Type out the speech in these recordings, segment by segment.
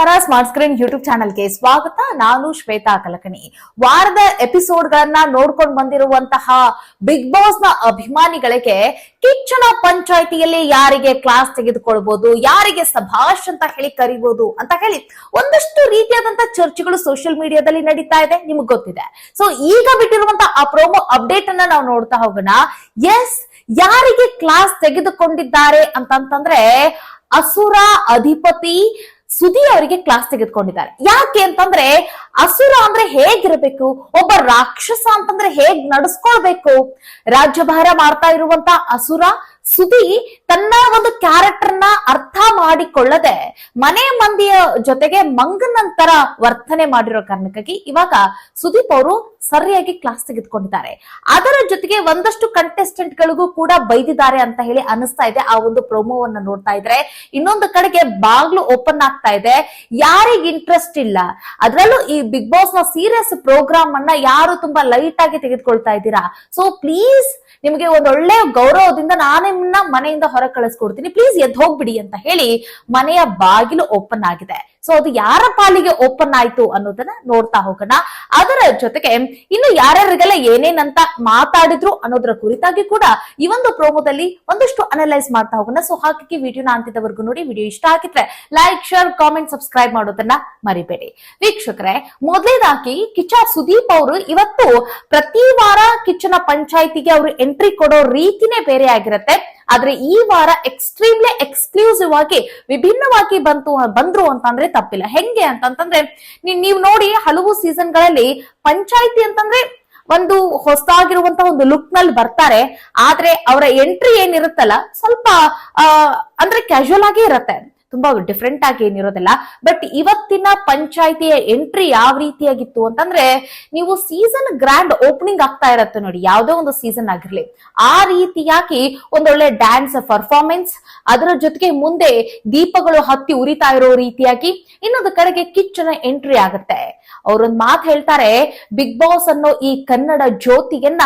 ನಮಸ್ಕಾರ. Smart screen YouTube ಚಾನಲ್ಗೆ ಸ್ವಾಗತ. ನಾನು ಶ್ವೇತಾ ಕಲಕಣಿ. ವಾರದ ಎಪಿಸೋಡ್ ಗಳನ್ನ ನೋಡ್ಕೊಂಡು ಬಂದಿರುವಂತಹ ಬಿಗ್ ಬಾಸ್ ನ ಅಭಿಮಾನಿಗಳಿಗೆ ಕಿಚ್ಚನ ಪಂಚಾಯಿತಿಯಲ್ಲಿ ಯಾರಿಗೆ ಕ್ಲಾಸ್ ತೆಗೆದುಕೊಳ್ಬಹುದು, ಯಾರಿಗೆ ಸಭಾಷ್ ಅಂತ ಹೇಳಿ ಕರಿಬಹುದು ಅಂತ ಹೇಳಿ ಒಂದಷ್ಟು ರೀತಿಯಾದಂತಹ ಚರ್ಚೆಗಳು ಸೋಷಿಯಲ್ ಮೀಡಿಯಾದಲ್ಲಿ ನಡೀತಾ ಇದೆ, ನಿಮ್ಗೆ ಗೊತ್ತಿದೆ. ಸೊ ಈಗ ಬಿಟ್ಟಿರುವಂತಹ ಆ ಪ್ರೋಮೋ ಅಪ್ಡೇಟ್ ಅನ್ನ ನಾವು ನೋಡ್ತಾ ಹೋಗೋಣ. ಎಸ್, ಯಾರಿಗೆ ಕ್ಲಾಸ್ ತೆಗೆದುಕೊಂಡಿದ್ದಾರೆ ಅಂತಂದ್ರೆ ಅಸುರ ಅಧಿಪತಿ ಸುದಿ ಅವರಿಗೆ ಕ್ಲಾಸ್ ತೆಗೆದುಕೊಂಡಿದ್ದಾರೆ. ಯಾಕೆ ಅಂತಂದ್ರೆ ಅಸುರ ಅಂದ್ರೆ ಹೇಗಿರಬೇಕು, ಒಬ್ಬ ರಾಕ್ಷಸ ಅಂತಂದ್ರೆ ಹೇಗ್ ನಡೆಸ್ಕೊಳ್ಬೇಕು, ರಾಜ್ಯಭಾರ ಮಾಡ್ತಾ ಇರುವಂತ ಅಸುರ ಸುದಿ ತನ್ನ ಒಂದು ಕ್ಯಾರೆಕ್ಟರ್ ನ ಅರ್ಥ ಮಾಡಿಕೊಳ್ಳದೆ ಮನೆ ಮಂದಿಯ ಜೊತೆಗೆ ಮಂಗನಂತರ ವರ್ತನೆ ಮಾಡಿರೋ ಕಾರಣಕ್ಕಾಗಿ ಇವಾಗ ಸುದೀಪ್ ಅವರು ಸರಿಯಾಗಿ ಕ್ಲಾಸ್ ತೆಗೆದುಕೊಂಡಿದ್ದಾರೆ. ಅದರ ಜೊತೆಗೆ ಒಂದಷ್ಟು ಕಂಟೆಸ್ಟೆಂಟ್ ಗಳಿಗೂ ಕೂಡ ಬೈದಿದ್ದಾರೆ ಅಂತ ಹೇಳಿ ಅನಿಸ್ತಾ ಇದೆ ಆ ಒಂದು ಪ್ರೋಮೋವನ್ನ ನೋಡ್ತಾ ಇದ್ರೆ. ಇನ್ನೊಂದು ಕಡೆಗೆ ಬಾಗ್ಲು ಓಪನ್ ಆಗ್ತಾ ಇದೆ. ಯಾರಿಗ ಇಂಟ್ರೆಸ್ಟ್ ಇಲ್ಲ, ಅದರಲ್ಲೂ ಈ ಬಿಗ್ ಬಾಸ್ ನ ಸೀರಿಯಸ್ ಪ್ರೋಗ್ರಾಮ್ ಅನ್ನ ಯಾರು ತುಂಬಾ ಲೈಟ್ ಆಗಿ ತೆಗೆದುಕೊಳ್ತಾ ಇದ್ದೀರಾ, ಸೊ ಪ್ಲೀಸ್ ನಿಮಗೆ ಒಂದೊಳ್ಳೆ ಗೌರವದಿಂದ ನಾನೇ ಮನೆಯಿಂದ ಹೊರ ಕಳಿಸ್ಕೊಡ್ತೀನಿ, ಪ್ಲೀಸ್ ಎದ್ದು ಹೋಗ್ಬಿಡಿ ಅಂತ ಹೇಳಿ ಮನೆಯ ಬಾಗಿಲು ಓಪನ್ ಆಗಿದೆ. ಸೊ ಅದು ಯಾರ ಪಾಲಿಗೆ ಓಪನ್ ಆಯ್ತು ಅನ್ನೋದನ್ನ ನೋಡ್ತಾ ಹೋಗೋಣ. ಅದರ ಜೊತೆಗೆ ಇನ್ನು ಯಾರ್ಯಾರಿಗೆಲ್ಲ ಏನೇನಂತ ಮಾತಾಡಿದ್ರು ಅನ್ನೋದ್ರ ಕುರಿತಾಗಿ ಕೂಡ ಈ ಒಂದು ಪ್ರೋಮೋದಲ್ಲಿ ಒಂದಷ್ಟು ಅನಲೈಸ್ ಮಾಡ್ತಾ ಹೋಗೋಣ. ಸೊ ಹಾಗಾಗಿ ವಿಡಿಯೋನ ಅಂತಿದ್ದವರೆಗೂ ನೋಡಿ. ವಿಡಿಯೋ ಇಷ್ಟ ಆಗಿದ್ರೆ ಲೈಕ್, ಶೇರ್, ಕಾಮೆಂಟ್, ಸಬ್ಸ್ಕ್ರೈಬ್ ಮಾಡೋದನ್ನ ಮರಿಬೇಡಿ. ವೀಕ್ಷಕರೇ, ಮೊದಲೇದಾಗಿ ಕಿಚ್ಚ ಸುದೀಪ್ ಅವರು ಇವತ್ತು ಪ್ರತಿ ವಾರ ಕಿಚ್ಚನ ಪಂಚಾಯಿತಿಗೆ ಅವರು ಎಂಟ್ರಿ ಕೊಡೋ ರೀತಿನೇ ಬೇರೆ ಆಗಿರುತ್ತೆ. ಆದ್ರೆ ಈ ವಾರ ಎಕ್ಸ್ಟ್ರೀಮ್ಲಿ ಎಕ್ಸ್ಕ್ಲೂಸಿವ್ ಆಗಿ ವಿಭಿನ್ನವಾಗಿ ಬಂದ್ರು ಅಂತಂದ್ರೆ ತಪ್ಪಿಲ್ಲ. ಹೆಂಗೆ ಅಂತಂದ್ರೆ ನೀವು ನೋಡಿ, ಹಲವು ಸೀಸನ್ ಗಳಲ್ಲಿ ಪಂಚಾಯಿತಿ ಅಂತಂದ್ರೆ ಒಂದು ಹೊಸದಾಗಿರುವಂತಹ ಒಂದು ಲುಕ್ ನಲ್ಲಿ ಬರ್ತಾರೆ. ಆದ್ರೆ ಅವರ ಎಂಟ್ರಿ ಏನಿರುತ್ತಲ್ಲ ಸ್ವಲ್ಪ ಅಂದ್ರೆ ಕ್ಯಾಶುವಲ್ ಆಗಿ ಇರತ್ತೆ, ತುಂಬಾ ಡಿಫ್ರೆಂಟ್ ಆಗಿ ಏನಿರೋದಿಲ್ಲ. ಬಟ್ ಇವತ್ತಿನ ಪಂಚಾಯಿತಿಯ ಎಂಟ್ರಿ ಯಾವ ರೀತಿಯಾಗಿತ್ತು ಅಂತಂದ್ರೆ, ನೀವು ಸೀಸನ್ ಗ್ರ್ಯಾಂಡ್ ಓಪನಿಂಗ್ ಆಗ್ತಾ ಇರತ್ತೆ ನೋಡಿ, ಯಾವುದೇ ಒಂದು ಸೀಸನ್ ಆಗಿರ್ಲಿ, ಆ ರೀತಿಯಾಗಿ ಒಂದೊಳ್ಳೆ ಡ್ಯಾನ್ಸ್ ಪರ್ಫಾರ್ಮೆನ್ಸ್, ಅದರ ಜೊತೆಗೆ ಮುಂದೆ ದೀಪಗಳು ಹತ್ತಿ ಉರಿತಾ ಇರೋ ರೀತಿಯಾಗಿ ಇನ್ನೊಂದು ಕಡೆಗೆ ಕಿಚ್ಚನ ಎಂಟ್ರಿ ಆಗುತ್ತೆ. ಅವರೊಂದು ಮಾತು ಹೇಳ್ತಾರೆ, ಬಿಗ್ ಬಾಸ್ ಅನ್ನೋ ಈ ಕನ್ನಡ ಜ್ಯೋತಿಯನ್ನ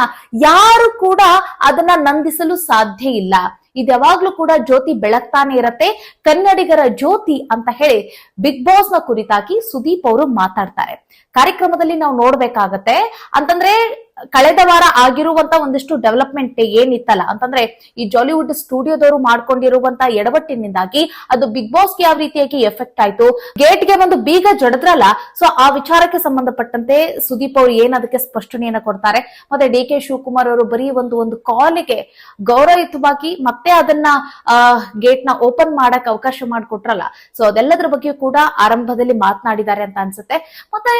ಯಾರು ಕೂಡ ಅದನ್ನ ನಂದಿಸಲು ಸಾಧ್ಯ ಇಲ್ಲ, ಇದು ಯಾವಾಗ್ಲೂ ಕೂಡ ಜ್ಯೋತಿ ಬೆಳಗ್ತಾನೆ ಇರತ್ತೆ, ಕನ್ನಡಿಗರ ಜ್ಯೋತಿ ಅಂತ ಹೇಳಿ ಬಿಗ್ ಬಾಸ್ ನ ಕುರಿತಾಗಿ ಸುದೀಪ್ ಅವರು ಮಾತಾಡ್ತಾರೆ. ಕಾರ್ಯಕ್ರಮದಲ್ಲಿ ನಾವು ನೋಡ್ಬೇಕಾಗತ್ತೆ ಅಂತಂದ್ರೆ ಕಳೆದ ವಾರ ಆಗಿರುವಂತ ಒಂದಿಷ್ಟು ಡೆವಲಪ್ಮೆಂಟ್ ಏನಿತ್ತಲ್ಲ ಅಂತಂದ್ರೆ ಈ ಜಾಲಿವುಡ್ ಸ್ಟುಡಿಯೋದವರು ಮಾಡ್ಕೊಂಡಿರುವಂತ ಎಡವಟ್ಟಿನಿಂದಾಗಿ ಅದು ಬಿಗ್ ಬಾಸ್ಗೆ ಯಾವ ರೀತಿಯಾಗಿ ಎಫೆಕ್ಟ್ ಆಯ್ತು, ಗೇಟ್ಗೆ ಒಂದು ಬೀಗ ಜಡದ್ರಲ್ಲ, ಸೊ ಆ ವಿಚಾರಕ್ಕೆ ಸಂಬಂಧಪಟ್ಟಂತೆ ಸುದೀಪ್ ಅವರು ಏನ್ ಅದಕ್ಕೆ ಸ್ಪಷ್ಟನೆಯನ್ನ ಕೊಡ್ತಾರೆ. ಮತ್ತೆ ಡಿ ಕೆ ಶಿವಕುಮಾರ್ ಅವರು ಬರೀ ಒಂದು ಕಾಲಿಗೆ ಗೌರವಯುತವಾಗಿ ಮತ್ತೆ ಅದನ್ನ ಗೇಟ್ ನ ಓಪನ್ ಮಾಡಕ್ ಅವಕಾಶ ಮಾಡಿಕೊಟ್ರಲ್ಲ, ಸೊ ಅದೆಲ್ಲದ್ರ ಬಗ್ಗೆ ಕೂಡ ಆರಂಭದಲ್ಲಿ ಮಾತನಾಡಿದ್ದಾರೆ ಅಂತ ಅನ್ಸುತ್ತೆ. ಮತ್ತೆ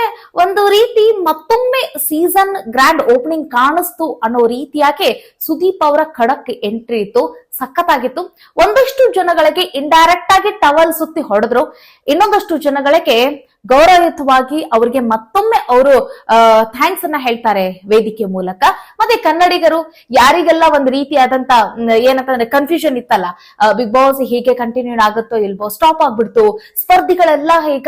ಒಂದು ರೀತಿ ಮತ್ತೊಮ್ಮೆ ಸೀಸನ್ ಗ್ರ್ಯಾಂಡ್ ಓಪನಿಂಗ್ ಕಾಣಿಸ್ತು ಅನ್ನೋ ರೀತಿಯಾಗಿ ಸುದೀಪ್ ಅವರ ಖಡಕ್ ಎಂಟ್ರಿ ಇತ್ತು, ಸಖತ್ತಾಗಿತ್ತು. ಒಂದಷ್ಟು ಜನಗಳಿಗೆ ಇಂಡೈರೆಕ್ಟ್ ಆಗಿ ಟವಲ್ ಸುತ್ತಿ ಹೊಡೆದ್ರು, ಇನ್ನೊಂದಷ್ಟು ಜನಗಳಿಗೆ ಗೌರವಯುತವಾಗಿ ಅವರಿಗೆ ಮತ್ತೊಮ್ಮೆ ಅವರು ಥ್ಯಾಂಕ್ಸ್ ಅನ್ನ ಹೇಳ್ತಾರೆ ವೇದಿಕೆ ಮೂಲಕ. ಮತ್ತೆ ಕನ್ನಡಿಗರು ಯಾರಿಗೆಲ್ಲ ಒಂದು ರೀತಿಯಾದಂತ ಏನಂತಂದ್ರೆ ಕನ್ಫ್ಯೂಷನ್ ಇತ್ತಲ್ಲ, ಬಿಗ್ ಬಾಸ್ ಹೀಗೆ ಕಂಟಿನ್ಯೂ ಆಗುತ್ತೋ ಇಲ್ವೋ, ಸ್ಟಾಪ್ ಆಗ್ಬಿಡ್ತು, ಸ್ಪರ್ಧಿಗಳೆಲ್ಲ ಈಗ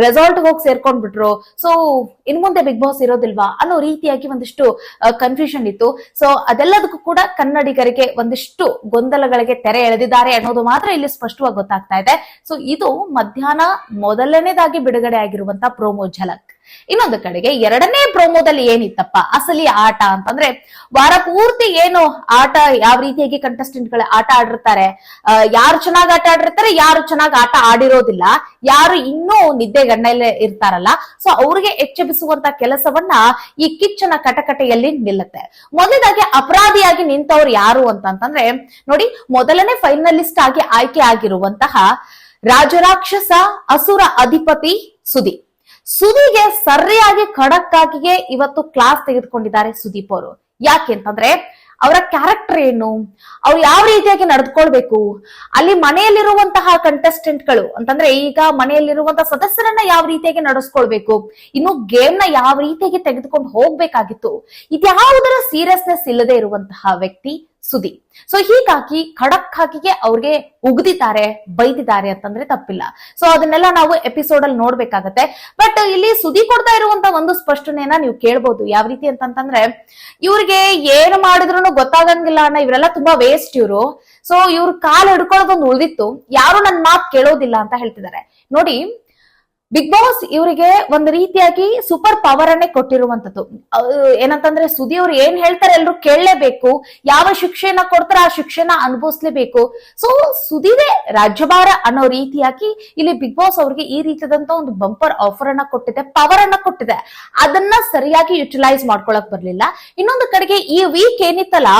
ರೆಸಾರ್ಟ್ ಹೋಗಿ ಸೇರ್ಕೊಂಡ್ಬಿಟ್ರು, ಸೊ ಇನ್ ಮುಂದೆ ಬಿಗ್ ಬಾಸ್ ಇರೋದಿಲ್ವಾ ಅನ್ನೋ ರೀತಿಯಾಗಿ ಒಂದಿಷ್ಟು ಕನ್ಫ್ಯೂಷನ್ ಇತ್ತು. ಸೊ ಅದೆಲ್ಲದಕ್ಕೂ ಕೂಡ ಕನ್ನಡಿಗರಿಗೆ ಒಂದಿಷ್ಟು ಗೊಂದಲಗಳಿಗೆ ತೆರೆ ಎಳೆದಿದ್ದಾರೆ ಅನ್ನೋದು ಮಾತ್ರ ಇಲ್ಲಿ ಸ್ಪಷ್ಟವಾಗಿ ಗೊತ್ತಾಗ್ತಾ ಇದೆ. ಸೊ ಇದು ಮಧ್ಯಾಹ್ನ ಮೊದಲನೇದಾಗಿ ಬಿಡುಗಡೆ ಆಗಿರುವಂತಹ ಪ್ರೋಮೋ ಝಲಕ್. ಇನ್ನೊಂದು ಕಡೆಗೆ ಎರಡನೇ ಪ್ರೋಮೋದಲ್ಲಿ ಏನಿತ್ತಪ್ಪ ಅಸಲಿ ಆಟ ಅಂತಂದ್ರೆ, ವಾರ ಪೂರ್ತಿ ಏನು ಆಟ ಯಾವ ರೀತಿಯಾಗಿ ಕಂಟೆಸ್ಟೆಂಟ್ ಗಳು ಆಟ ಆಡಿರ್ತಾರೆ, ಯಾರು ಚೆನ್ನಾಗಿ ಆಟ ಆಡಿರ್ತಾರೆ, ಯಾರು ಚೆನ್ನಾಗಿ ಆಟ ಆಡಿರೋದಿಲ್ಲ, ಯಾರು ಇನ್ನೂ ನಿದ್ದೆಗಣ್ಣಲ್ಲೇ ಇರ್ತಾರಲ್ಲ, ಸೊ ಅವ್ರಿಗೆ ಎಚ್ಚರಿಸುವಂತ ಕೆಲಸವನ್ನ ಈ ಕಿಚ್ಚನ ಕಟಕಟೆಯಲ್ಲಿ ನಿಲ್ಲುತ್ತೆ. ಮೊದಲಾಗಿ ಅಪರಾಧಿಯಾಗಿ ನಿಂತವ್ರು ಯಾರು ಅಂತಂದ್ರೆ ನೋಡಿ, ಮೊದಲನೇ ಫೈನಲಿಸ್ಟ್ ಆಗಿ ಆಯ್ಕೆ ಆಗಿರುವಂತಹ ರಾಜರಾಕ್ಷಸ ಅಸುರ ಅಧಿಪತಿ ಸುದಿಗೆ ಸರಿಯಾಗಿ ಖಡಕ್ ಆಗಿಗೆ ಇವತ್ತು ಕ್ಲಾಸ್ ತೆಗೆದುಕೊಂಡಿದ್ದಾರೆ ಸುದೀಪ್ ಅವರು. ಯಾಕೆ ಅಂತಂದ್ರೆ ಅವರ ಕ್ಯಾರೆಕ್ಟರ್ ಏನು, ಅವ್ರು ಯಾವ ರೀತಿಯಾಗಿ ನಡೆದುಕೊಳ್ಬೇಕು, ಅಲ್ಲಿ ಮನೆಯಲ್ಲಿರುವಂತಹ ಕಂಟೆಸ್ಟೆಂಟ್ ಗಳು ಅಂತಂದ್ರೆ ಈಗ ಮನೆಯಲ್ಲಿರುವಂತಹ ಸದಸ್ಯರನ್ನ ಯಾವ ರೀತಿಯಾಗಿ ನಡೆಸ್ಕೊಳ್ಬೇಕು, ಇನ್ನು ಗೇಮ್ ನ ಯಾವ ರೀತಿಯಾಗಿ ತೆಗೆದುಕೊಂಡು ಹೋಗ್ಬೇಕಾಗಿತ್ತು, ಇದ್ಯಾವುದರ ಸೀರಿಯಸ್ನೆಸ್ ಇಲ್ಲದೆ ಇರುವಂತಹ ವ್ಯಕ್ತಿ ಸುದಿ. ಸೊ ಹೀಗಾಗಿ ಖಡಕ್ ಹಾಕಿಗೆ ಅವ್ರಿಗೆ ಉಗ್ದಿದ್ದಾರೆ, ಬೈದಿದ್ದಾರೆ ಅಂತಂದ್ರೆ ತಪ್ಪಿಲ್ಲ. ಸೊ ಅದನ್ನೆಲ್ಲ ನಾವು ಎಪಿಸೋಡ್ ಅಲ್ಲಿ ನೋಡ್ಬೇಕಾಗತ್ತೆ. ಬಟ್ ಇಲ್ಲಿ ಸುದಿ ಕೊಡ್ತಾ ಇರುವಂತ ಒಂದು ಸ್ಪಷ್ಟನೆಯನ್ನ ನೀವು ಕೇಳ್ಬೋದು. ಯಾವ ರೀತಿ ಅಂತಂದ್ರೆ, ಇವ್ರಿಗೆ ಏನು ಮಾಡಿದ್ರು ಗೊತ್ತಾಗಂಗಿಲ್ಲ ಅಣ್ಣ, ಇವರೆಲ್ಲ ತುಂಬಾ ವೇಸ್ಟ್ ಇವ್ರು, ಸೊ ಇವ್ರ ಕಾಲ್ ಹಿಡ್ಕೊಳ್ಳೋದೊಂದು ಉಳಿದಿತ್ತು, ಯಾರು ನನ್ ಮಾತ್ ಕೇಳೋದಿಲ್ಲ ಅಂತ ಹೇಳ್ತಿದ್ದಾರೆ. ನೋಡಿ, ಬಿಗ್ ಬಾಸ್ ಇವರಿಗೆ ಒಂದು ರೀತಿಯಾಗಿ ಸೂಪರ್ ಪವರ್ ಅನ್ನೇ ಕೊಟ್ಟಿರುವಂತದ್ದು. ಏನಂತಂದ್ರೆ ಸುದಿ ಅವ್ರು ಏನ್ ಹೇಳ್ತಾರೆ ಎಲ್ರು ಕೇಳಲೇಬೇಕು, ಯಾವ ಶಿಕ್ಷೆನ ಕೊಡ್ತಾರೆ ಆ ಶಿಕ್ಷೆನ ಅನುಭವಿಸ್ಲೇಬೇಕು. ಸೊ ಸುದಿದೆ ರಾಜ್ಯಭಾರ ಅನ್ನೋ ರೀತಿಯಾಗಿ ಇಲ್ಲಿ ಬಿಗ್ ಬಾಸ್ ಅವ್ರಿಗೆ ಈ ರೀತಿಯಾದಂತ ಒಂದು ಬಂಪರ್ ಆಫರ್ ಅನ್ನ ಕೊಟ್ಟಿದೆ, ಪವರ್ ಅನ್ನ ಕೊಟ್ಟಿದೆ. ಅದನ್ನ ಸರಿಯಾಗಿ ಯುಟಿಲೈಸ್ ಮಾಡ್ಕೊಳಕ್ ಬರ್ಲಿಲ್ಲ. ಇನ್ನೊಂದು ಕಡೆಗೆ ಈ ವೀಕ್ ಏನಿತ್ತಲ್ಲ,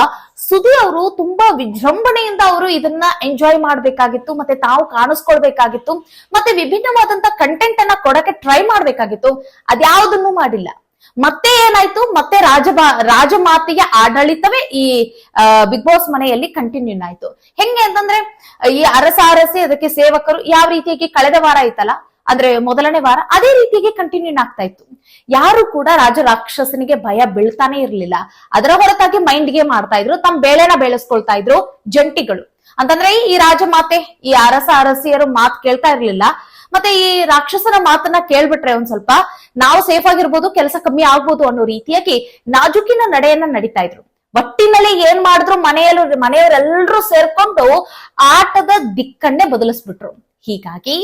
ಸುದಿ ಅವರು ತುಂಬಾ ವಿಜೃಂಭಣೆಯಿಂದ ಅವರು ಇದನ್ನ ಎಂಜಾಯ್ ಮಾಡ್ಬೇಕಾಗಿತ್ತು, ಮತ್ತೆ ತಾವು ಕಾಣಿಸ್ಕೊಳ್ಬೇಕಾಗಿತ್ತು, ಮತ್ತೆ ವಿಭಿನ್ನವಾದಂತ ಕಂಟೆಂಟ್ ಅನ್ನ ಕೊಡಕ್ಕೆ ಟ್ರೈ ಮಾಡ್ಬೇಕಾಗಿತ್ತು. ಅದ್ಯಾವುದನ್ನು ಮಾಡಿಲ್ಲ. ಮತ್ತೆ ಏನಾಯ್ತು, ಮತ್ತೆ ರಾಜಮಾತೆಯ ಆಡಳಿತವೇ ಈ ಬಿಗ್ ಬಾಸ್ ಮನೆಯಲ್ಲಿ ಕಂಟಿನ್ಯೂ ಆಯ್ತು. ಹೆಂಗೆ ಅಂತಂದ್ರೆ ಈ ಅರಸಿ ಅದಕ್ಕೆ ಸೇವಕರು ಯಾವ ರೀತಿಯಾಗಿ ಕಳೆದ ವಾರ ಐತಲ್ಲ, ಅಂದ್ರೆ ಮೊದಲನೇ ವಾರ ಅದೇ ರೀತಿಯಾಗಿ ಕಂಟಿನ್ಯೂ ಆಗ್ತಾ ಇತ್ತು. ಯಾರು ಕೂಡ ರಾಕ್ಷಸನಿಗೆ ಭಯ ಬೀಳ್ತಾನೆ ಇರ್ಲಿಲ್ಲ. ಅದರ ಹೊರತಾಗಿ ಮೈಂಡ್ ಗೇಮ್ ಮಾಡ್ತಾ ಇದ್ರು, ತಮ್ಮ ಬೇಳೆನ ಬೆಳೆಸ್ಕೊಳ್ತಾ ಇದ್ರು ಜಂಟಿಗಳು. ಅಂತಂದ್ರೆ ಈ ರಾಜಮಾತೆ, ಈ ಅರಸಿಯರು ಮಾತು ಕೇಳ್ತಾ ಇರ್ಲಿಲ್ಲ. ಮತ್ತೆ ಈ ರಾಕ್ಷಸನ ಮಾತನ್ನ ಕೇಳ್ಬಿಟ್ರೆ ಒಂದ್ ಸ್ವಲ್ಪ ನಾವು ಸೇಫ್ ಆಗಿರ್ಬೋದು, ಕೆಲಸ ಕಮ್ಮಿ ಆಗ್ಬೋದು ಅನ್ನೋ ರೀತಿಯಾಗಿ ನಾಜುಕಿನ ನಡೆಯನ್ನ ನಡೀತಾ ಇದ್ರು. ಒಟ್ಟಿನಲ್ಲಿ ಏನ್ ಮಾಡಿದ್ರು, ಮನೆಯವರೆಲ್ಲರೂ ಸೇರ್ಕೊಂಡು ಆಟದ ದಿಕ್ಕನ್ನೇ ಬದಲಿಸ್ಬಿಟ್ರು. ಹೀಗಾಗಿ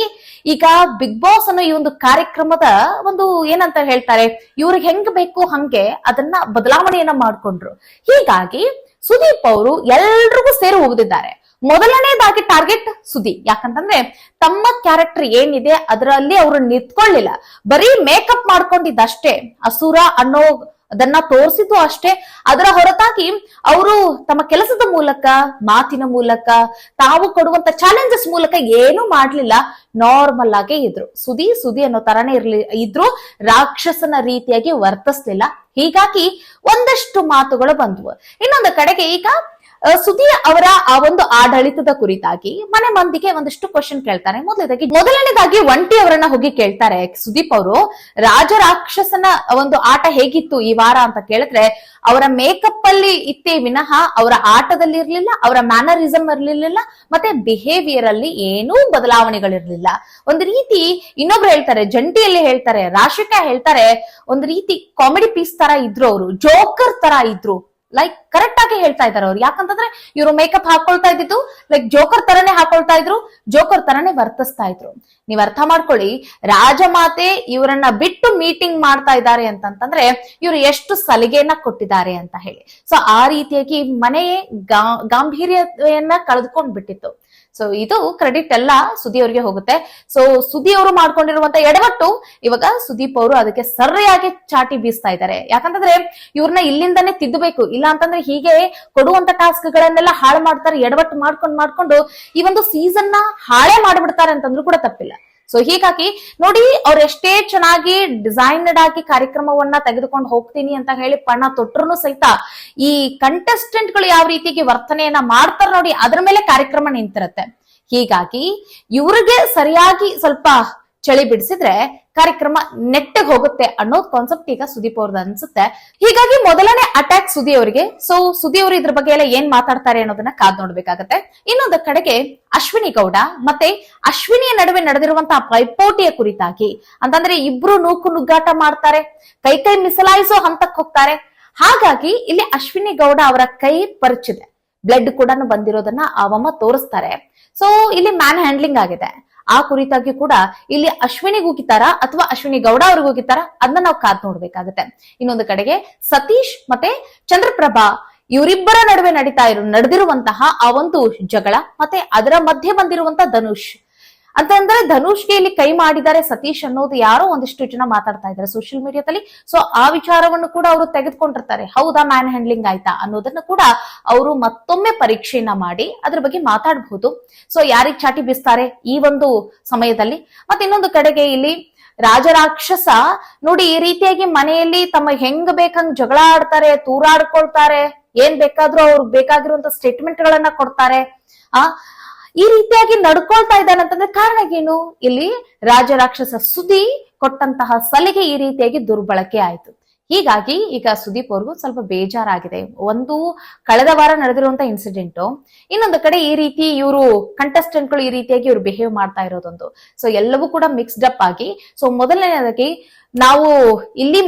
ಈಗ ಬಿಗ್ ಬಾಸ್ ಅನ್ನೋ ಈ ಒಂದು ಕಾರ್ಯಕ್ರಮದ ಒಂದು ಏನಂತ ಹೇಳ್ತಾರೆ, ಇವ್ರಿಗೆ ಹೆಂಗ್ ಬೇಕು ಹಂಗೆ ಅದನ್ನ ಬದಲಾವಣೆಯನ್ನ ಮಾಡ್ಕೊಂಡ್ರು. ಹೀಗಾಗಿ ಸುದೀಪ್ ಅವರು ಎಲ್ರಿಗೂ ಸೇರಿ ಹೋಗದಿದ್ದಾರೆ. ಮೊದಲನೇದಾಗಿ ಟಾರ್ಗೆಟ್ ಸುದಿ. ಯಾಕಂತಂದ್ರೆ ತಮ್ಮ ಕ್ಯಾರೆಕ್ಟರ್ ಏನಿದೆ ಅದರಲ್ಲಿ ಅವರು ನಿಂತ್ಕೊಳ್ಳಿಲ್ಲ, ಬರೀ ಮೇಕಪ್ ಮಾಡ್ಕೊಂಡಿದ್ದಷ್ಟೇ. ಅಸುರ ಅನ್ನೋ ಅದನ್ನ ತೋರಿಸಿದ್ದು ಅಷ್ಟೇ. ಅದರ ಹೊರತಾಗಿ ಅವರು ತಮ್ಮ ಕೆಲಸದ ಮೂಲಕ, ಮಾತಿನ ಮೂಲಕ, ತಾವು ಕೊಡುವಂತ ಚಾಲೆಂಜಸ್ ಮೂಲಕ ಏನು ಮಾಡ್ಲಿಲ್ಲ. ನಾರ್ಮಲ್ ಆಗೇ ಇದ್ರು. ಸುದಿ ಅನ್ನೋ ತರಾನೇ ಇದ್ರು, ರಾಕ್ಷಸನ ರೀತಿಯಾಗಿ ವರ್ತಿಸ್ಲಿಲ್ಲ. ಹೀಗಾಗಿ ಒಂದಷ್ಟು ಮಾತುಗಳು ಬಂದ್ವು. ಇನ್ನೊಂದು ಕಡೆಗೆ ಈಗ ಸುದಿ ಅವರ ಆ ಒಂದು ಆಡಳಿತದ ಕುರಿತಾಗಿ ಮನೆ ಮಂದಿಗೆ ಒಂದಷ್ಟು ಕ್ವಶನ್ ಕೇಳ್ತಾರೆ. ಮೊದಲನೇದಾಗಿ ಒಂಟಿ ಅವರನ್ನ ಹೋಗಿ ಕೇಳ್ತಾರೆ ಸುದೀಪ್ ಅವರು, ರಾಕ್ಷಸನ ಒಂದು ಆಟ ಹೇಗಿತ್ತು ಈ ವಾರ ಅಂತ ಕೇಳಿದ್ರೆ, ಅವರ ಮೇಕಪ್ ಅಲ್ಲಿ ಇತ್ತೇ ವಿನಃ ಅವರ ಆಟದಲ್ಲಿ ಇರ್ಲಿಲ್ಲ, ಅವರ ಮ್ಯಾನರಿಸಮ್ ಇರ್ಲಿಲ್ಲ, ಮತ್ತೆ ಬಿಹೇವಿಯರ್ ಅಲ್ಲಿ ಏನೂ ಬದಲಾವಣೆಗಳಿರ್ಲಿಲ್ಲ. ಒಂದು ರೀತಿ ಇನ್ನೊಬ್ರು ಹೇಳ್ತಾರೆ, ಜಂಟಿಯಲ್ಲಿ ಹೇಳ್ತಾರೆ, ರಾಶಿಕಾ ಹೇಳ್ತಾರೆ, ಒಂದು ರೀತಿ ಕಾಮಿಡಿ ಪೀಸ್ ತರ ಇದ್ರು, ಅವರು ಜೋಕರ್ ತರ ಇದ್ರು. ಲೈಕ್ ಕರೆಕ್ಟ್ ಆಗಿ ಹೇಳ್ತಾ ಇದಾರೆ ಅವ್ರು. ಯಾಕಂತಂದ್ರೆ ಇವರು ಮೇಕಪ್ ಹಾಕೊಳ್ತಾ ಇದ್ದಿದ್ದು ಲೈಕ್ ಜೋಕರ್ ತರನೇ ಹಾಕೊಳ್ತಾ ಇದ್ರು, ಜೋಕರ್ ತರನೇ ವರ್ತಿಸ್ತಾ ಇದ್ರು. ನೀವ್ ಅರ್ಥ ಮಾಡ್ಕೊಳ್ಳಿ, ರಾಜಮಾತೆ ಇವರನ್ನ ಬಿಟ್ಟು ಮೀಟಿಂಗ್ ಮಾಡ್ತಾ ಇದ್ದಾರೆ ಅಂತಂತಂದ್ರೆ ಇವ್ರು ಎಷ್ಟು ಸಲಿಗೆಯನ್ನ ಕೊಟ್ಟಿದ್ದಾರೆ ಅಂತ ಹೇಳಿ. ಸೊ ಆ ರೀತಿಯಾಗಿ ಮನೆ ಗಾಂಭೀರ್ಯವನ್ನ ಕಳೆದುಕೊಂಡ್ ಬಿಟ್ಟಿತ್ತು. ಸೊ ಇದು ಕ್ರೆಡಿಟ್ ಎಲ್ಲ ಸುದಿ ಅವ್ರಿಗೆ ಹೋಗುತ್ತೆ. ಸೊ ಸುದಿ ಅವರು ಮಾಡ್ಕೊಂಡಿರುವಂತ ಎಡವಟ್ಟು ಇವಾಗ ಸುದೀಪ್ ಅವರು ಅದಕ್ಕೆ ಸರಿಯಾಗಿ ಚಾಟಿ ಬೀಸ್ತಾ ಇದ್ದಾರೆ. ಯಾಕಂತಂದ್ರೆ ಇವ್ರನ್ನ ಇಲ್ಲಿಂದಾನೇ ತಿದ್ದಬೇಕು, ಇಲ್ಲ ಅಂತಂದ್ರೆ ಹೀಗೆ ಕೊಡುವಂತ ಟಾಸ್ಕ್ ಗಳನ್ನೆಲ್ಲ ಹಾಳು ಮಾಡ್ತಾರೆ. ಎಡವಟ್ಟು ಮಾಡ್ಕೊಂಡು ಈ ಒಂದು ಸೀಸನ್ ನ ಹಾಳೆ ಮಾಡ್ಬಿಡ್ತಾರೆ ಅಂತಂದ್ರೂ ಕೂಡ ತಪ್ಪಿಲ್ಲ. ಸೊ ಹೀಗಾಗಿ ನೋಡಿ, ಅವ್ರು ಎಷ್ಟೇ ಚೆನ್ನಾಗಿ ಡಿಸೈನ್ಡ್ ಆಗಿ ಕಾರ್ಯಕ್ರಮವನ್ನ ತೆಗೆದುಕೊಂಡು ಹೋಗ್ತೀನಿ ಅಂತ ಹೇಳಿ ಪಣ ತೊಟ್ಟರು ಸಹಿತ ಈ ಕಂಟೆಸ್ಟೆಂಟ್ ಗಳು ಯಾವ ರೀತಿಗೆ ವರ್ತನೆಯನ್ನ ಮಾಡ್ತಾರೆ ನೋಡಿ, ಅದ್ರ ಮೇಲೆ ಕಾರ್ಯಕ್ರಮ ನಿಂತಿರುತ್ತೆ. ಹೀಗಾಗಿ ಇವ್ರಿಗೆ ಸರಿಯಾಗಿ ಸ್ವಲ್ಪ ಚಳಿ ಬಿಡಿಸಿದ್ರೆ ಕಾರ್ಯಕ್ರಮ ನೆಟ್ಟಗೆ ಹೋಗುತ್ತೆ ಅನ್ನೋ ಕಾನ್ಸೆಪ್ಟ್ ಈಗ ಸುದೀಪ್ ಅವ್ರದ್ದು ಅನ್ಸುತ್ತೆ. ಹೀಗಾಗಿ ಮೊದಲನೇ ಅಟ್ಯಾಕ್ ಸುದಿ ಅವರಿಗೆ. ಸೊ ಸುದಿ ಅವರು ಇದ್ರ ಬಗ್ಗೆ ಎಲ್ಲ ಏನ್ ಮಾತಾಡ್ತಾರೆ ಅನ್ನೋದನ್ನ ಕಾದ್ ನೋಡ್ಬೇಕಾಗತ್ತೆ. ಇನ್ನೊಂದು ಕಡೆಗೆ ಅಶ್ವಿನಿ ಗೌಡ ಮತ್ತೆ ಅಶ್ವಿನಿಯ ನಡುವೆ ನಡೆದಿರುವಂತಹ ಪೈಪೋಟಿಯ ಕುರಿತಾಗಿ, ಅಂತಂದ್ರೆ ಇಬ್ರು ನೂಕು ನುಗ್ಗಾಟ ಮಾಡ್ತಾರೆ, ಕೈ ಮಿಸಲಾಯಿಸೋ ಹಂತಕ್ಕೆ ಹೋಗ್ತಾರೆ. ಹಾಗಾಗಿ ಇಲ್ಲಿ ಅಶ್ವಿನಿ ಗೌಡ ಅವರ ಕೈ ಪರಿಚಿದೆ, ಬ್ಲಡ್ ಕೂಡ ಬಂದಿರೋದನ್ನ ಅವಮ್ಮ ತೋರಿಸ್ತಾರೆ. ಸೊ ಇಲ್ಲಿ ಮ್ಯಾನ್ ಹ್ಯಾಂಡ್ಲಿಂಗ್ ಆಗಿದೆ. ಆ ಕುರಿತಾಗಿ ಕೂಡ ಇಲ್ಲಿ ಅಶ್ವಿನಿಗೆ ಹೋಗಿತಾರ ಅಥವಾ ಅಶ್ವಿನಿ ಗೌಡ ಅವ್ರಿಗೆ ಹೋಗಿತಾರ, ಅದನ್ನ ನಾವು ಕಾದ್ ನೋಡ್ಬೇಕಾಗತ್ತೆ. ಇನ್ನೊಂದು ಕಡೆಗೆ ಸತೀಶ್ ಮತ್ತೆ ಚಂದ್ರಪ್ರಭಾ ಇವರಿಬ್ಬರ ನಡುವೆ ನಡೆದಿರುವಂತಹ ಆ ಒಂದು ಜಗಳ, ಮತ್ತೆ ಅದರ ಮಧ್ಯೆ ಬಂದಿರುವಂತ ಧನುಷ್ ಅಂತಂದ್ರೆ ಧನುಷ್ಗೆ ಇಲ್ಲಿ ಕೈ ಮಾಡಿದ್ದಾರೆ ಸತೀಶ್ ಅನ್ನೋದು ಯಾರೋ ಒಂದಿಷ್ಟು ಜನ ಮಾತಾಡ್ತಾ ಇದ್ದಾರೆ ಸೋಷಿಯಲ್ ಮೀಡಿಯಾದಲ್ಲಿ. ಸೊ ಆ ವಿಚಾರವನ್ನು ಕೂಡ ಅವರು ತೆಗೆದುಕೊಂಡಿರ್ತಾರೆ. ಹೌದಾ ಮ್ಯಾನ್ ಹ್ಯಾಂಡ್ಲಿಂಗ್ ಆಯ್ತಾ ಅನ್ನೋದನ್ನ ಕೂಡ ಅವರು ಮತ್ತೊಮ್ಮೆ ಪರೀಕ್ಷೆಯನ್ನ ಮಾಡಿ ಅದ್ರ ಬಗ್ಗೆ ಮಾತಾಡಬಹುದು. ಸೊ ಯಾರಿಗ್ ಚಾಟಿ ಬೀಸ್ತಾರೆ ಈ ಒಂದು ಸಮಯದಲ್ಲಿ. ಮತ್ತೆ ಇನ್ನೊಂದು ಕಡೆಗೆ ಇಲ್ಲಿ ರಾಕ್ಷಸ ನೋಡಿ ಈ ರೀತಿಯಾಗಿ ಮನೆಯಲ್ಲಿ ತಮ್ಮ ಹೆಂಗ್ ಬೇಕಂಗ್ ಜಗಳ ಆಡ್ತಾರೆ, ತೂರಾಡ್ಕೊಳ್ತಾರೆ, ಏನ್ ಬೇಕಾದ್ರೂ ಅವ್ರಿಗೆ ಬೇಕಾಗಿರುವಂತ ಸ್ಟೇಟ್ಮೆಂಟ್ ಗಳನ್ನ ಕೊಡ್ತಾರೆ. ಈ ರೀತಿಯಾಗಿ ನಡ್ಕೊಳ್ತಾ ಇದ್ದಾನೆ ಅಂತಂದ್ರೆ ಕಾರಣ ಏನು? ಇಲ್ಲಿ ರಾಕ್ಷಸ ಸುದಿ ಕೊಟ್ಟಂತಹ ಸಲಿಗೆ ಈ ರೀತಿಯಾಗಿ ದುರ್ಬಳಕೆ ಆಯ್ತು. ಹೀಗಾಗಿ ಈಗ ಸುದೀಪ್ ಅವ್ರಿಗೂ ಸ್ವಲ್ಪ ಬೇಜಾರಾಗಿದೆ. ಒಂದು ಕಳೆದ ವಾರ ನಡೆದಿರುವಂತ ಇನ್ಸಿಡೆಂಟ್, ಇನ್ನೊಂದು ಕಡೆ ಈ ರೀತಿ ಇವರು ಕಂಟೆಸ್ಟೆಂಟ್ ಗಳು ಈ ರೀತಿಯಾಗಿ ಇವ್ರು ಬಿಹೇವ್ ಮಾಡ್ತಾ ಇರೋದೊಂದು. ಸೊ ಎಲ್ಲವೂ ಕೂಡ ಮಿಕ್ಸ್ಡ್ ಅಪ್ ಆಗಿ, ಸೊ ಮೊದಲನೇದಾಗಿ ನಾವು ಇಲ್ಲಿ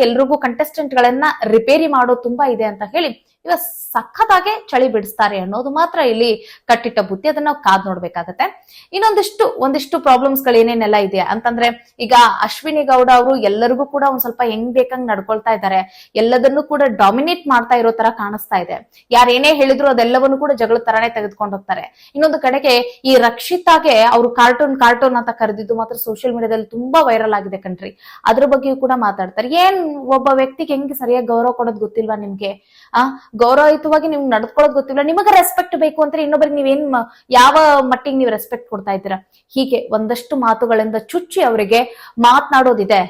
ಎಲ್ರಿಗೂ ಕಂಟೆಸ್ಟೆಂಟ್ ಗಳನ್ನ ರಿಪೇರಿ ಮಾಡೋದು ತುಂಬಾ ಇದೆ ಅಂತ ಹೇಳಿ ಇವ ಸಖತ್ತಾಗೆ ಚಳಿ ಬಿಡಿಸ್ತಾರೆ ಅನ್ನೋದು ಮಾತ್ರ ಇಲ್ಲಿ ಕಟ್ಟಿಟ್ಟ ಬುತ್ತಿ. ಅದನ್ನ ನಾವು ಕಾದ್ ನೋಡ್ಬೇಕಾಗತ್ತೆ. ಒಂದಿಷ್ಟು ಪ್ರಾಬ್ಲಮ್ಸ್ ಗಳು ಏನೇನೆಲ್ಲ ಇದೆ ಅಂತಂದ್ರೆ, ಈಗ ಅಶ್ವಿನಿ ಗೌಡ ಅವರು ಎಲ್ಲರಿಗೂ ಕೂಡ ಒಂದ್ ಸ್ವಲ್ಪ ಹೆಂಗ್ ಬೇಕಂಗ್ ನಡ್ಕೊಳ್ತಾ ಇದ್ದಾರೆ. ಎಲ್ಲದನ್ನು ಕೂಡ ಡಾಮಿನೇಟ್ ಮಾಡ್ತಾ ಇರೋ ತರ ಕಾಣಿಸ್ತಾ ಇದೆ. ಯಾರೇನೇ ಹೇಳಿದ್ರು ಅದೆಲ್ಲವನ್ನು ಕೂಡ ಜಗಳ ತರಾನೇ ತೆಗೆದುಕೊಂಡು ಹೋಗ್ತಾರೆ. ಇನ್ನೊಂದು ಕಡೆಗೆ ಈ ರಕ್ಷಿತಾಗೆ ಅವರು ಕಾರ್ಟೂನ್ ಅಂತ ಕರೆದಿದ್ದು ಮಾತ್ರ ಸೋಷಿಯಲ್ ಮೀಡಿಯಾದಲ್ಲಿ ತುಂಬಾ ವೈರಲ್ ಆಗಿದೆ ಕಣ್ರಿ. ಅದ್ರ ಬಗ್ಗೆಯೂ ಕೂಡ ಮಾತಾಡ್ತಾರೆ. ಏನ್ ಒಬ್ಬ ವ್ಯಕ್ತಿಗೆ ಹೆಂಗ್ ಸರಿಯಾಗಿ ಗೌರವ ಕೊಡೋದು ಗೊತ್ತಿಲ್ವಾ ನಿಮ್ಗೆ? ಗೌರವಯುತವಾಗಿ ನಿಮ್ಗೆ ನಡ್ಕೊಳ್ಳೋದು ಗೊತ್ತಿಲ್ಲ. ನಿಮಗೆ ರೆಸ್ಪೆಕ್ಟ್ ಬೇಕು ಅಂದ್ರೆ ಇನ್ನೊಬ್ಬರಿಗೆ ನೀವೇನ್ ಯಾವ ಮಟ್ಟಿಗೆ ನೀವು ರೆಸ್ಪೆಕ್ಟ್ ಕೊಡ್ತಾ ಇದ್ದೀರಾ? ಹೀಗೆ ಒಂದಷ್ಟು ಮಾತುಗಳಿಂದ ಚುಚ್ಚಿ ಅವರಿಗೆ ಮಾತನಾಡೋದಿದೆ.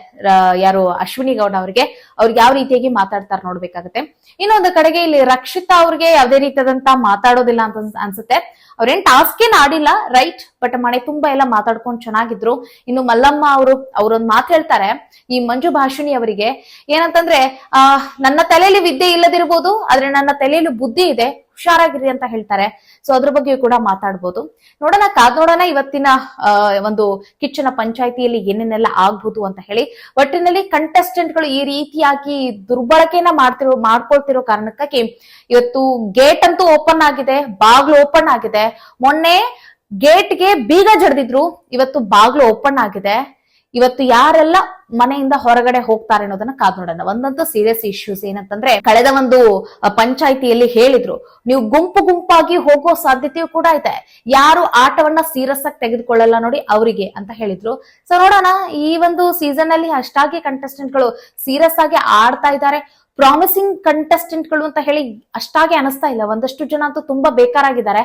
ಯಾರು ಅಶ್ವಿನಿ ಗೌಡ ಅವ್ರಿಗೆ ಯಾವ ರೀತಿಯಾಗಿ ಮಾತಾಡ್ತಾರೆ ನೋಡ್ಬೇಕಾಗತ್ತೆ. ಇನ್ನೊಂದು ಕಡೆಗೆ ಇಲ್ಲಿ ರಕ್ಷಿತಾ ಅವ್ರಿಗೆ ಯಾವುದೇ ರೀತಿಯಾದಂತ ಮಾತಾಡೋದಿಲ್ಲ ಅಂತ ಅನ್ಸುತ್ತೆ. ಅವ್ರೇನ್ ಟಾಸ್ಕ್ ಏನ್ ಆಡಿಲ್ಲ, ರೈಟ್, ಬಟ್ ಮನೆ ತುಂಬಾ ಎಲ್ಲ ಮಾತಾಡ್ಕೊಂಡು ಚೆನ್ನಾಗಿದ್ರು. ಇನ್ನು ಮಲ್ಲಮ್ಮ ಅವ್ರೊಂದ್ ಮಾತು ಹೇಳ್ತಾರೆ ಈ ಮಂಜು ಭಾಷಿಣಿ ಅವರಿಗೆ, ಏನಂತಂದ್ರೆ ನನ್ನ ತಲೆಯಲ್ಲಿ ವಿದ್ಯೆ ಇಲ್ಲದಿರ್ಬೋದು, ಆದ್ರೆ ನನ್ನ ತಲೆಯಲ್ಲಿ ಬುದ್ಧಿ ಇದೆ, ಹುಷಾರಾಗಿರಿ ಅಂತ ಹೇಳ್ತಾರೆ. ಸೊ ಅದ್ರ ಬಗ್ಗೆ ಕೂಡ ಮಾತಾಡ್ಬೋದು. ಕಾದ್ ನೋಡೋಣ ಇವತ್ತಿನ ಒಂದು ಕಿಚ್ಚನ ಪಂಚಾಯಿತಿಯಲ್ಲಿ ಏನೇನೆಲ್ಲ ಆಗ್ಬೋದು ಅಂತ ಹೇಳಿ. ಒಟ್ಟಿನಲ್ಲಿ ಕಂಟೆಸ್ಟೆಂಟ್ ಗಳು ಈ ರೀತಿಯಾಗಿ ದುರ್ಬಳಕೆಯನ್ನ ಮಾಡ್ಕೊಳ್ತಿರೋ ಕಾರಣಕ್ಕಾಗಿ ಇವತ್ತು ಗೇಟ್ ಅಂತೂ ಓಪನ್ ಆಗಿದೆ, ಬಾಗ್ಲು ಓಪನ್ ಆಗಿದೆ. ಮೊನ್ನೆ ಗೇಟ್ಗೆ ಬೀಗ ಜಡ್ದಿದ್ರು, ಇವತ್ತು ಬಾಗ್ಲು ಓಪನ್ ಆಗಿದೆ. ಇವತ್ತು ಯಾರೆಲ್ಲ ಮನೆಯಿಂದ ಹೊರಗಡೆ ಹೋಗ್ತಾರೆ ಅನ್ನೋದನ್ನ ಕಾದ್ ನೋಡೋಣ. ಒಂದಂತೂ ಸೀರಿಯಸ್ ಇಶ್ಯೂಸ್ ಏನಂತಂದ್ರೆ, ಕಳೆದ ಒಂದು ಪಂಚಾಯಿತಿಯಲ್ಲಿ ಹೇಳಿದ್ರು ನೀವು ಗುಂಪಾಗಿ ಹೋಗೋ ಸಾಧ್ಯತೆಯೂ ಕೂಡ ಇದೆ. ಯಾರು ಆಟವನ್ನ ಸೀರಿಯಸ್ ಆಗಿ ತೆಗೆದುಕೊಳ್ಳಲ್ಲ ನೋಡಿ ಅವರಿಗೆ ಅಂತ ಹೇಳಿದ್ರು. ಸೊ ನೋಡೋಣ, ಈ ಒಂದು ಸೀಸನ್ ಅಲ್ಲಿ ಅಷ್ಟಾಗಿ ಕಂಟೆಸ್ಟೆಂಟ್ ಗಳು ಸೀರಿಯಸ್ ಆಗಿ ಆಡ್ತಾ ಇದ್ದಾರೆ. ಪ್ರಾಮಿಸಿಂಗ್ ಕಂಟೆಸ್ಟೆಂಟ್ ಗಳು ಅಂತ ಹೇಳಿ ಅಷ್ಟಾಗಿ ಅನಿಸ್ತಾ ಇಲ್ಲ. ಒಂದಷ್ಟು ಜನ ಅಂತೂ ತುಂಬಾ ಬೇಕಾರಾಗಿದ್ದಾರೆ.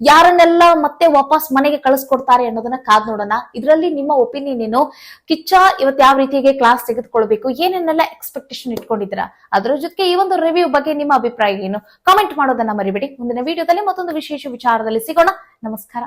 ಯಾರನ್ನೆಲ್ಲ ಮತ್ತೆ ವಾಪಸ್ ಮನೆಗೆ ಕಳಿಸ್ಕೊಡ್ತಾರೆ ಅನ್ನೋದನ್ನ ಕಾದ್ ನೋಡೋಣ. ಇದರಲ್ಲಿ ನಿಮ್ಮ ಒಪಿನಿಯನ್ ಏನು? ಕಿಚ್ಚ ಇವತ್ತು ಯಾವ ರೀತಿಯಾಗಿ ಕ್ಲಾಸ್ ತೆಗೆದುಕೊಳ್ಬೇಕು, ಏನೇನೆಲ್ಲ ಎಕ್ಸ್ಪೆಕ್ಟೇಷನ್ ಇಟ್ಕೊಂಡಿದ್ದೀರಾ? ಅದರ ಜೊತೆಗೆ ಈ ಒಂದು ರಿವ್ಯೂ ಬಗ್ಗೆ ನಿಮ್ಮ ಅಭಿಪ್ರಾಯ ಏನು? ಕಾಮೆಂಟ್ ಮಾಡೋದನ್ನ ಮರಿಬೇಡಿ. ಮುಂದಿನ ವಿಡಿಯೋದಲ್ಲಿ ಮತ್ತೊಂದು ವಿಶೇಷ ವಿಚಾರದಲ್ಲಿ ಸಿಗೋಣ. ನಮಸ್ಕಾರ.